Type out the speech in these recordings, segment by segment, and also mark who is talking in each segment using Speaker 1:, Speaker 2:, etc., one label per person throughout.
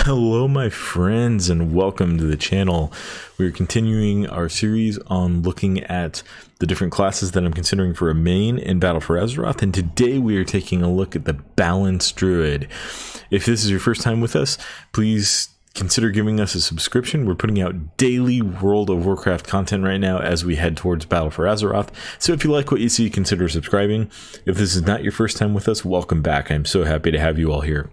Speaker 1: Hello my friends and welcome to the channel. We're continuing our series on looking at the different classes that I'm considering for a main in Battle for Azeroth, and today we are taking a look at the Balance Druid. If this is your first time with us, please consider giving us a subscription. We're putting out daily World of Warcraft content right now as we head towards Battle for Azeroth. So if you like what you see, consider subscribing. If this is not your first time with us, welcome back. I'm so happy to have you all here.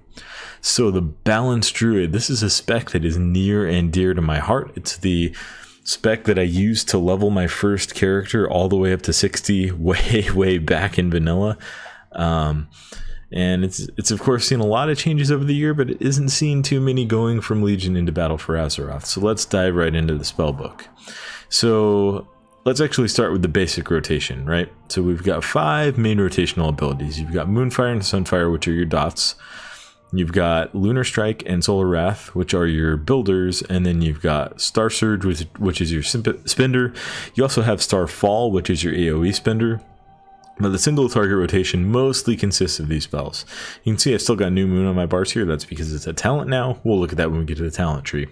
Speaker 1: So the Balance Druid, this is a spec that is near and dear to my heart. It's the spec that I used to level my first character all the way up to 60 way back in vanilla. And it's of course seen a lot of changes over the year, but it isn't seen too many going from Legion into Battle for Azeroth. So let's dive right into the spellbook. So let's actually start with the basic rotation, right? So we've got 5 main rotational abilities. You've got Moonfire and Sunfire, which are your dots. You've got Lunar Strike and Solar Wrath, which are your builders, and then you've got Star Surge, which is your spender. You also have Starfall, which is your AoE spender. But the single target rotation mostly consists of these spells. You can see I've still got New Moon on my bars here. That's because it's a talent now. We'll look at that when we get to the talent tree.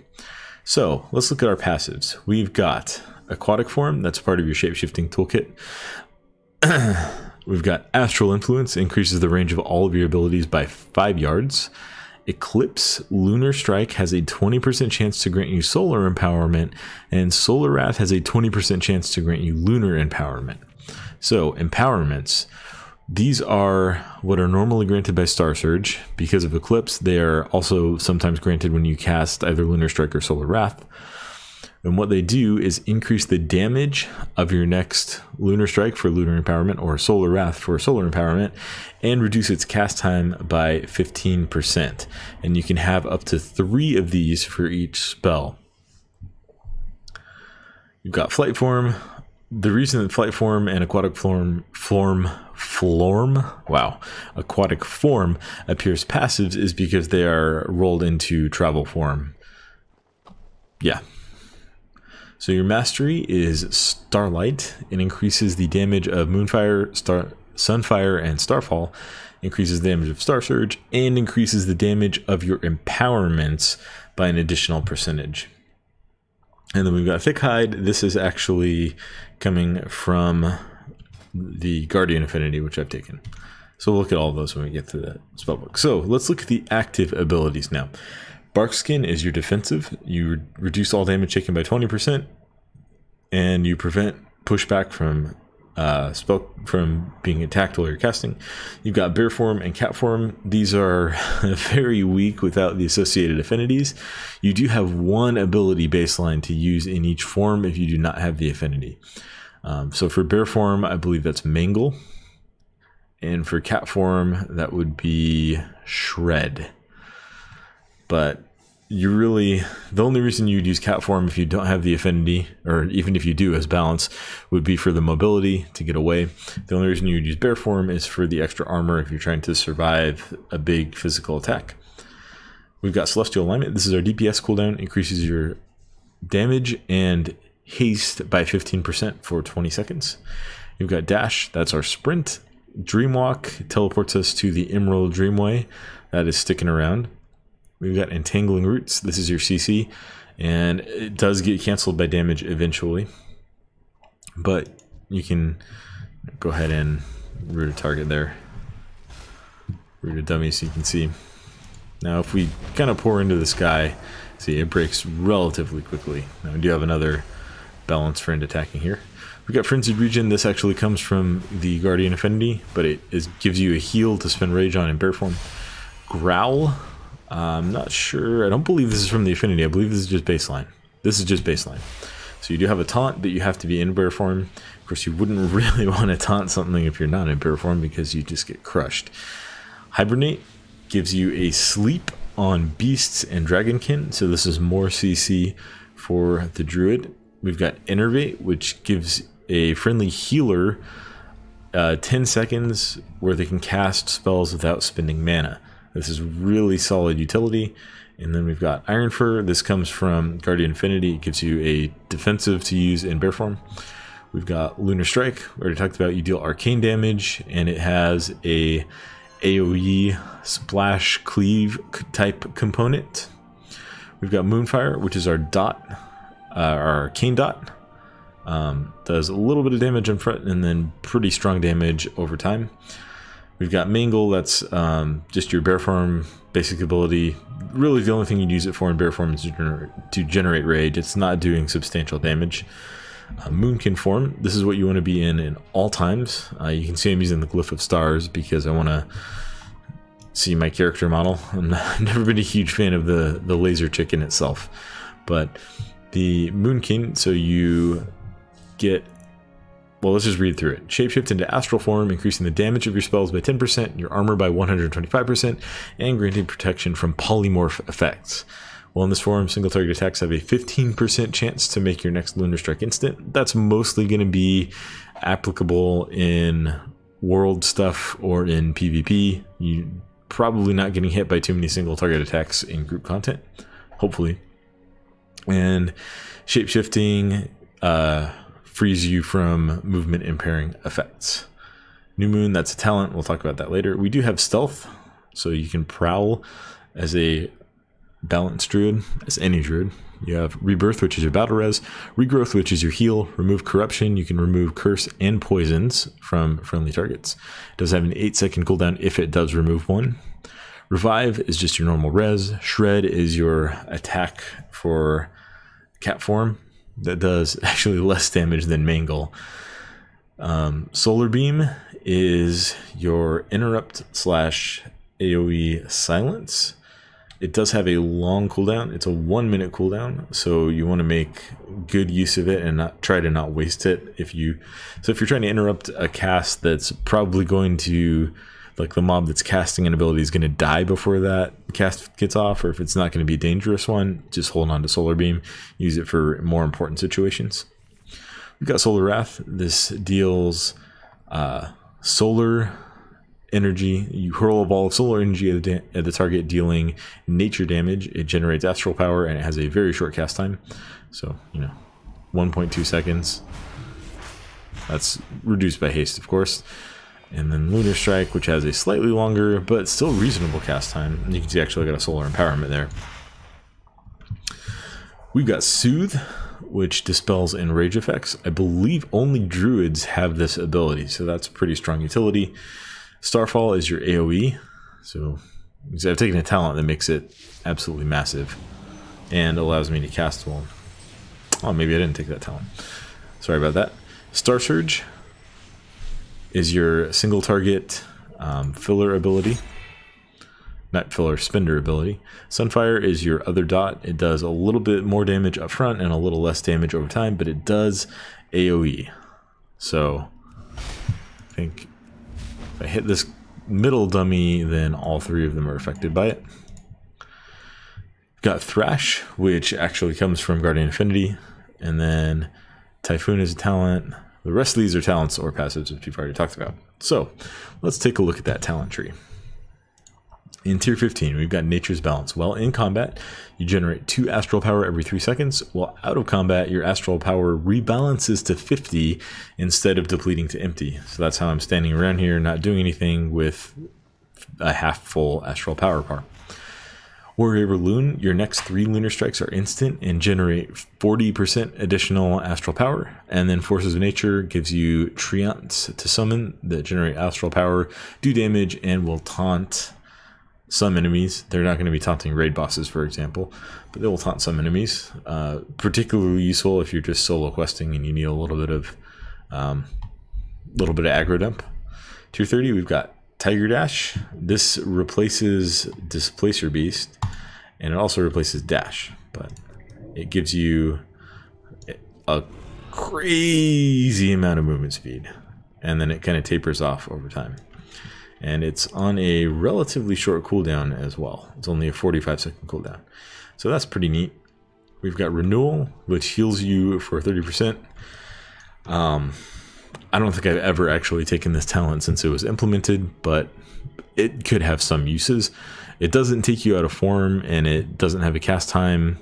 Speaker 1: So let's look at our passives. We've got Aquatic Form, that's part of your shapeshifting toolkit. We've got Astral Influence, increases the range of all of your abilities by 5 yards. Eclipse, Lunar Strike has a 20% chance to grant you Solar Empowerment, and Solar Wrath has a 20% chance to grant you Lunar Empowerment. So, empowerments, these are what are normally granted by Star Surge. Because of Eclipse, they are also sometimes granted when you cast either Lunar Strike or Solar Wrath. And what they do is increase the damage of your next Lunar Strike for Lunar Empowerment or Solar Wrath for Solar Empowerment, and reduce its cast time by 15%. And you can have up to 3 of these for each spell. You've got Flight Form. The reason that Flight Form and Aquatic Form appears passives is because they are rolled into Travel Form. Yeah. So your mastery is Starlight. It increases the damage of Moonfire, Sunfire, and Starfall, increases the damage of Star Surge, and increases the damage of your empowerments by an additional percentage. And then we've got Thick Hide. This is actually coming from the Guardian Affinity, which I've taken. So we'll look at all of those when we get to the spellbook. So let's look at the active abilities now. Barkskin is your defensive. You reduce all damage taken by 20%, and you prevent pushback from being attacked while you're casting. You've got Bear Form and Cat Form. These are very weak without the associated affinities. You do have one ability baseline to use in each form if you do not have the affinity. So for Bear Form, I believe that's Mangle, and for Cat Form, that would be Shred. But the only reason you'd use Cat Form if you don't have the affinity, or even if you do as Balance, would be for the mobility to get away. The only reason you'd use Bear Form is for the extra armor if you're trying to survive a big physical attack. We've got Celestial Alignment. This is our DPS cooldown, increases your damage and haste by 15% for 20 seconds. You've got Dash, that's our sprint. Dreamwalk teleports us to the Emerald Dreamway, that is sticking around. We've got Entangling Roots. This is your CC, and it does get canceled by damage eventually, but you can go ahead and root a target there. Root a dummy so you can see. Now if we kind of pour into this guy, see it breaks relatively quickly. Now we do have another Balance friend attacking here. We've got Frenzied Region. This actually comes from the Guardian Affinity, but it gives you a heal to spend Rage on in Bear Form. Growl. I'm not sure. I don't believe this is from the Affinity. I believe this is just baseline. This is just baseline. So you do have a taunt, but you have to be in Bear Form. Of course, you wouldn't really want to taunt something if you're not in Bear Form because you just get crushed. Hibernate gives you a sleep on beasts and dragonkin. So this is more CC for the Druid. We've got Innervate, which gives a friendly healer 10 seconds where they can cast spells without spending mana. This is really solid utility. And then we've got Iron Fur. This comes from Guardian Affinity. It gives you a defensive to use in Bear Form. We've got Lunar Strike. We already talked about you deal arcane damage, and it has a AoE splash cleave type component. We've got Moonfire, which is our dot, our arcane dot. Does a little bit of damage in front and then pretty strong damage over time. We've got Mangle, that's just your bear form basic ability. Really the only thing you'd use it for in bear form is to generate rage. It's not doing substantial damage. Moonkin form, this is what you want to be in all times. You can see I'm using the glyph of stars because I want to see my character model. I've never been a huge fan of the laser chicken itself, but the Moonkin, so you get, well, let's just read through it. Shapeshift into astral form, increasing the damage of your spells by 10%, your armor by 125%, and granting protection from polymorph effects. While in this form, single target attacks have a 15% chance to make your next Lunar Strike instant. That's mostly going to be applicable in world stuff or in PvP. You're probably not getting hit by too many single target attacks in group content, hopefully. And shapeshifting frees you from movement impairing effects. New Moon, that's a talent. We'll talk about that later. We do have Stealth, so you can prowl as a Balance Druid, as any Druid. You have Rebirth, which is your battle res, Regrowth, which is your heal, Remove Corruption, you can remove Curse and Poisons from friendly targets. It does have an 8-second cooldown if it does remove one. Revive is just your normal res. Shred is your attack for cat form. That does actually less damage than Mangle. Solarbeam is your interrupt / AoE silence. It does have a long cooldown. It's a 1-minute cooldown, so you want to make good use of it and not try to not waste it. If you're trying to interrupt a cast that's probably going to, like the mob that's casting an ability is going to die before that cast gets off, or if it's not going to be a dangerous one, just hold on to Solarbeam. Use it for more important situations. We've got Solar Wrath. This deals solar energy. You hurl a ball of solar energy at the target, dealing nature damage. It generates astral power and it has a very short cast time. So, 1.2 seconds. That's reduced by haste, of course. And then Lunar Strike, which has a slightly longer but still reasonable cast time. And you can see actually got a solar empowerment there. We've got Soothe, which dispels enrage effects. I believe only druids have this ability, so that's pretty strong utility. Starfall is your AoE, so I've taken a talent that makes it absolutely massive and allows me to cast well. Oh, maybe I didn't take that talent. Sorry about that. Star Surge is your single target filler ability. Not filler, spender ability. Sunfire is your other dot. It does a little bit more damage up front and a little less damage over time, but it does AoE. So I think if I hit this middle dummy, then all three of them are affected by it. Got Thrash, which actually comes from Guardian Affinity, and then Typhoon is a talent. The rest of these are talents or passives, which we've already talked about. So let's take a look at that talent tree. In tier 15, we've got Nature's Balance. While in combat, you generate 2 astral power every 3 seconds. While out of combat, your astral power rebalances to 50 instead of depleting to empty. So that's how I'm standing around here, not doing anything with a half full astral power bar. Warrior Loon, your next 3 lunar strikes are instant and generate 40% additional astral power. And then Forces of Nature gives you Treants to summon that generate astral power, do damage, and will taunt some enemies. They're not going to be taunting raid bosses, for example, but they will taunt some enemies. Particularly useful if you're just solo questing and you need a little bit of aggro dump. Tier 30, we've got Tiger Dash. This replaces Displacer Beast, and it also replaces Dash, but it gives you a crazy amount of movement speed, and then it kind of tapers off over time. And it's on a relatively short cooldown as well. It's only a 45-second cooldown. So that's pretty neat. We've got Renewal, which heals you for 30%. I don't think I've ever actually taken this talent since it was implemented, but it could have some uses. It doesn't take you out of form, and it doesn't have a cast time.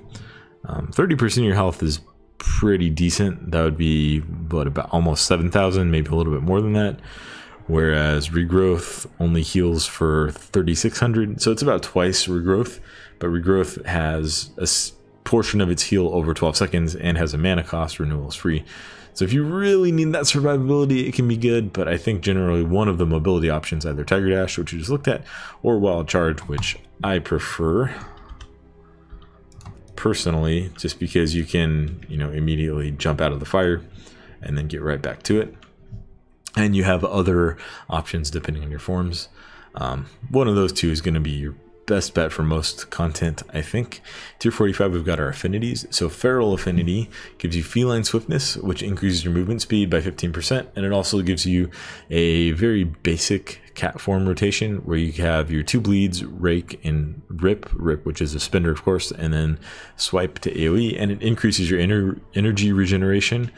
Speaker 1: 30% of your health is pretty decent. That would be, what, about almost 7,000, maybe a little bit more than that. Whereas Regrowth only heals for 3,600, so it's about twice Regrowth, but Regrowth has a portion of its heal over 12 seconds and has a mana cost. Renewal is free. So if you really need that survivability, it can be good, but I think generally one of the mobility options, either Tiger Dash, which you just looked at, or Wild Charge, which I prefer personally, just because you can, you know, immediately jump out of the fire and then get right back to it. And you have other options depending on your forms. One of those two is going to be your best bet for most content, I think. Tier 45, we've got our affinities. So Feral Affinity gives you Feline Swiftness, which increases your movement speed by 15%, and it also gives you a very basic cat form rotation where you have your 2 bleeds, Rake, and Rip, which is a spender, of course, and then Swipe to AoE, and it increases your energy regeneration.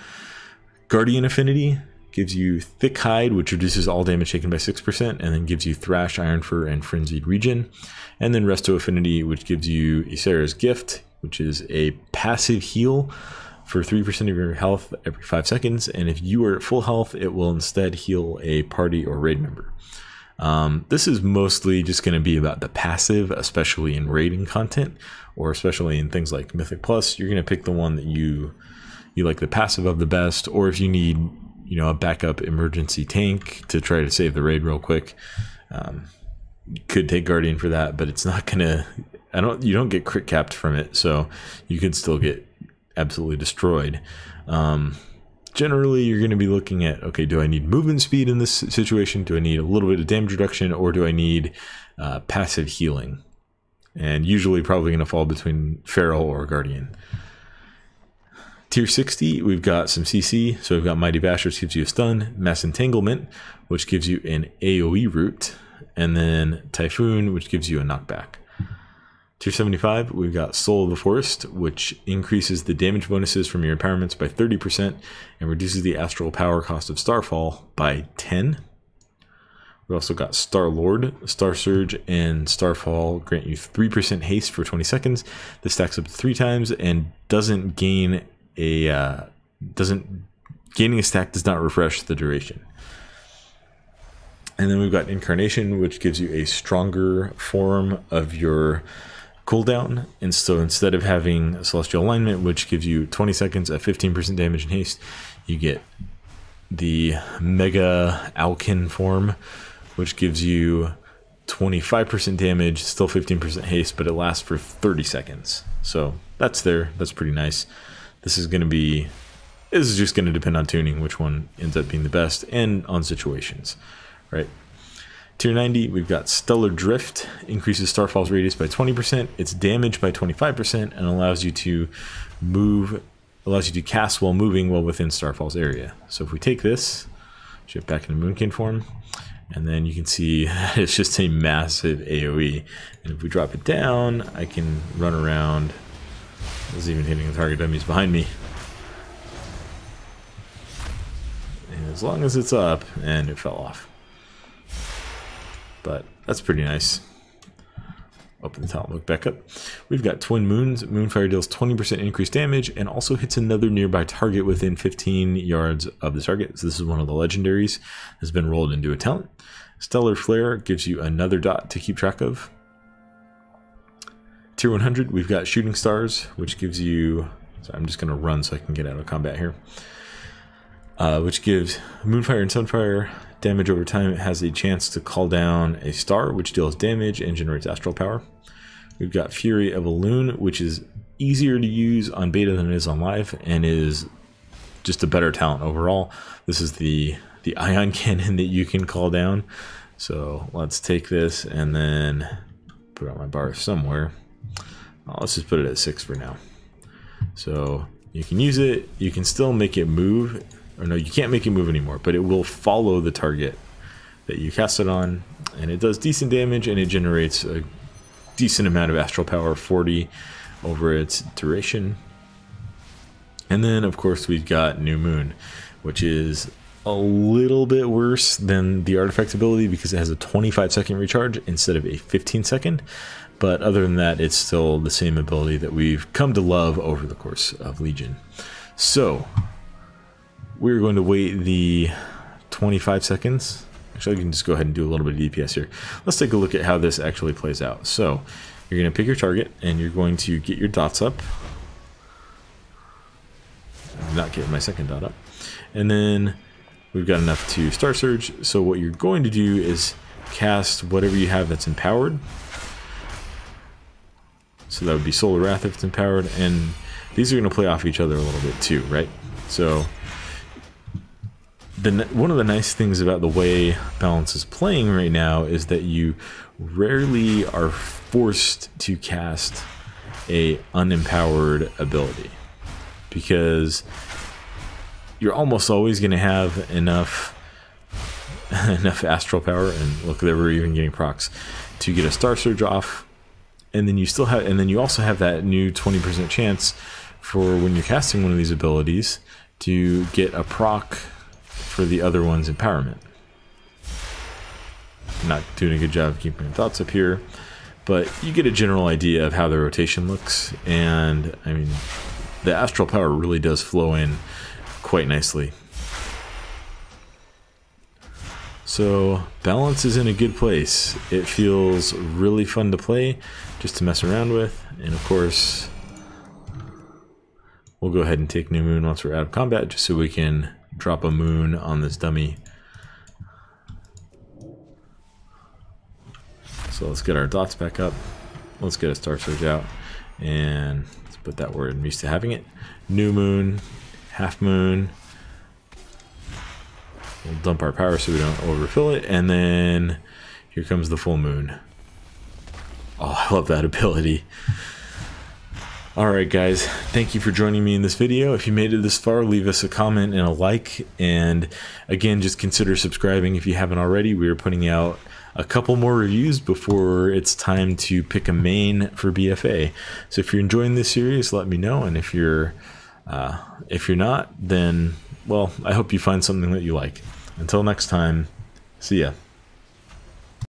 Speaker 1: Guardian Affinity gives you Thick Hide, which reduces all damage taken by 6%, and then gives you Thrash, Iron Fur, and Frenzied Region. And then Resto Affinity, which gives you Ysera's Gift, which is a passive heal for 3% of your health every 5 seconds. And if you are at full health, it will instead heal a party or raid member. This is mostly just going to be about the passive, especially in raiding content, or especially in things like Mythic Plus. You're going to pick the one that you like the passive of the best, or if you need, you know, a backup emergency tank to try to save the raid real quick. You could take Guardian for that, but it's not gonna, you don't get crit capped from it, so you could still get absolutely destroyed. Generally, you're going to be looking at, okay, do I need movement speed in this situation? Do I need a little bit of damage reduction, or do I need passive healing? And usually probably going to fall between Feral or Guardian. Tier 60, we've got some CC, so we've got Mighty Bash, which gives you a stun, Mass Entanglement, which gives you an AoE route, and then Typhoon, which gives you a knockback. Tier 75, we've got Soul of the Forest, which increases the damage bonuses from your empowerments by 30% and reduces the astral power cost of Starfall by 10. We also got Star Lord, Star Surge, and Starfall grant you 3% haste for 20 seconds. This stacks up to 3 times and doesn't gain gaining a stack does not refresh the duration. And then we've got Incarnation, which gives you a stronger form of your cooldown. And so instead of having Celestial Alignment, which gives you 20 seconds at 15% damage and haste, you get the Mega Alkin form, which gives you 25% damage, still 15% haste, but it lasts for 30 seconds. So that's pretty nice. This is just going to depend on tuning, which one ends up being the best, and on situations, right? Tier 90, we've got Stellar Drift, increases Starfall's radius by 20%, its damage by 25%, and allows you to cast while moving while within Starfall's area. So if we take this, shift back into Moonkin form, and then you can see it's just a massive AoE. And if we drop it down, I can run around. I was even hitting the target dummies behind me. And as long as it's up, and it fell off. But that's pretty nice. Open the talent book back up. We've got Twin Moons. Moonfire deals 20% increased damage and also hits another nearby target within 15 yards of the target. So this is one of the legendaries that's been rolled into a talent. Stellar Flare gives you another dot to keep track of. Tier 100, we've got Shooting Stars, which gives you... Sorry, I'm just going to run so I can get out of combat here. Which gives Moonfire and Sunfire damage over time. It has a chance to call down a star, which deals damage and generates astral power. We've got Fury of a Loon, which is easier to use on beta than it is on live, and is just a better talent overall. This is the ion cannon that you can call down. So let's take this and then put it on my bar somewhere. Let's just put it at 6 for now. So you can use it. You can still make it move. Or no, you can't make it move anymore, but it will follow the target that you cast it on, and it does decent damage, and it generates a decent amount of astral power, 40 over its duration. And then, of course, we've got New Moon, which is a little bit worse than the artifact ability because it has a 25-second recharge instead of a 15-second. But other than that, it's still the same ability that we've come to love over the course of Legion. So we're going to wait the 25 seconds. Actually, I can just go ahead and do a little bit of DPS here. Let's take a look at how this actually plays out. So You're going to pick your target, and you're going to get your dots up. I'm not getting my second dot up. And then we've got enough to Star Surge. So what you're going to do is cast whatever you have that's empowered. So that would be Solar Wrath if it's empowered. And these are going to play off each other a little bit too, right? So one of the nice things about the way Balance is playing right now is that you rarely are forced to cast a unempowered ability, because you're almost always going to have enough astral power, and look, they were even getting procs to get a Star Surge off, and then you also have that new 20% chance for when you're casting one of these abilities to get a proc for the other one's empowerment. Not doing a good job of keeping my thoughts up here, but you get a general idea of how the rotation looks, and I mean, the astral power really does flow in quite nicely. So Balance is in a good place. It feels really fun to play, just to mess around with, and of course we'll go ahead and take New Moon once we're out of combat, just so we can drop a Moon on this dummy. So let's get our dots back up. Let's get a Star Surge out, and let's put that where I'm used to having it. New Moon, Half Moon. We'll dump our power so we don't overfill it, and then here comes the full moon. Oh, I love that ability. Alright guys, thank you for joining me in this video. If you made it this far, leave us a comment and a like, and again, just consider subscribing if you haven't already. We are putting out a couple more reviews before it's time to pick a main for BFA. So if you're enjoying this series, let me know, and if you're not, then, well, I hope you find something that you like. Until next time, see ya.